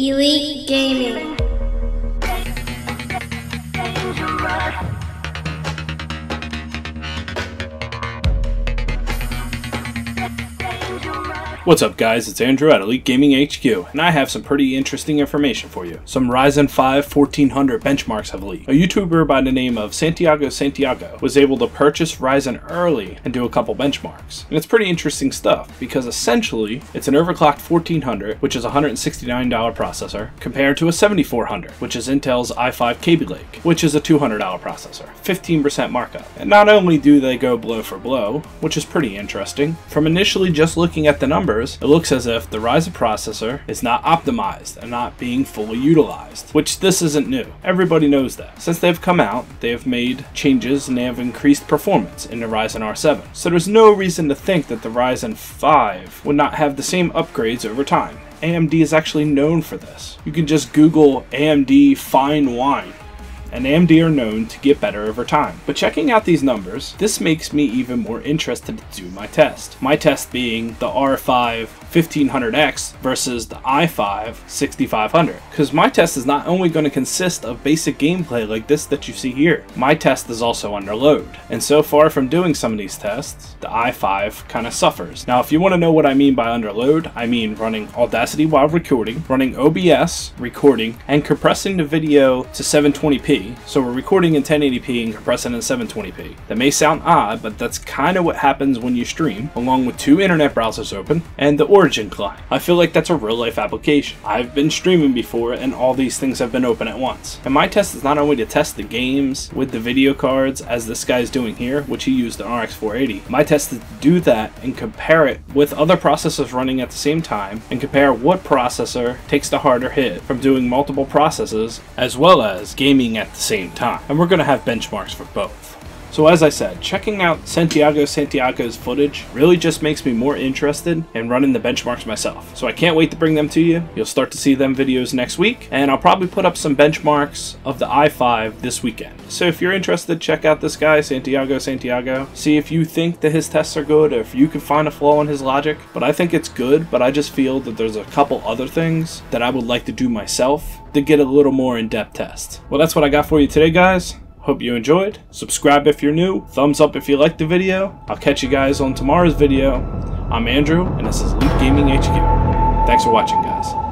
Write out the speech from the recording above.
Elite Gaming. What's up guys, it's Andrew at Elite Gaming HQ, and I have some pretty interesting information for you. Some Ryzen 5 1400 benchmarks have leaked. A YouTuber by the name of Santiago was able to purchase Ryzen early and do a couple benchmarks. And it's pretty interesting stuff, because essentially, it's an overclocked 1400, which is a $169 processor, compared to a 7400, which is Intel's i5 Kaby Lake, which is a $200 processor, 15% markup. And not only do they go blow for blow, which is pretty interesting, from initially just looking at the numbers, it looks as if the Ryzen processor is not optimized and not being fully utilized, which this isn't new. Everybody knows that. Since they've come out, they have made changes and they have increased performance in the Ryzen R7. So there's no reason to think that the Ryzen 5 would not have the same upgrades over time. AMD is actually known for this. You can just Google AMD fine wine, and AMD are known to get better over time. But checking out these numbers, this makes me even more interested to do my test. My test being the R5 1500X versus the i5 6500. Because my test is not only going to consist of basic gameplay like this that you see here, my test is also under load. And so far from doing some of these tests, the i5 kind of suffers. Now if you want to know what I mean by under load, I mean running Audacity while recording, running OBS, recording, and compressing the video to 720p. So we're recording in 1080p and compressing in 720p. That may sound odd, but that's kind of what happens when you stream, along with two internet browsers open and the Origin client. I feel like that's a real life application. I've been streaming before and all these things have been open at once. And my test is not only to test the games with the video cards as this guy's doing here, which he used an RX 480. My test is to do that and compare it with other processors running at the same time and compare what processor takes the harder hit from doing multiple processes as well as gaming at the same time. And we're going to have benchmarks for both. So as I said, checking out Santiago's footage really just makes me more interested in running the benchmarks myself. So I can't wait to bring them to you. You'll start to see them videos next week, and I'll probably put up some benchmarks of the i5 this weekend. So if you're interested, check out this guy, Santiago. See if you think that his tests are good, or if you can find a flaw in his logic. But I think it's good, but I just feel that there's a couple other things that I would like to do myself to get a little more in-depth test. Well, that's what I got for you today, guys. Hope you enjoyed. Subscribe if you're new. Thumbs up if you liked the video. I'll catch you guys on tomorrow's video. I'm Andrew, and this is Elite Gaming HQ. Thanks for watching, guys.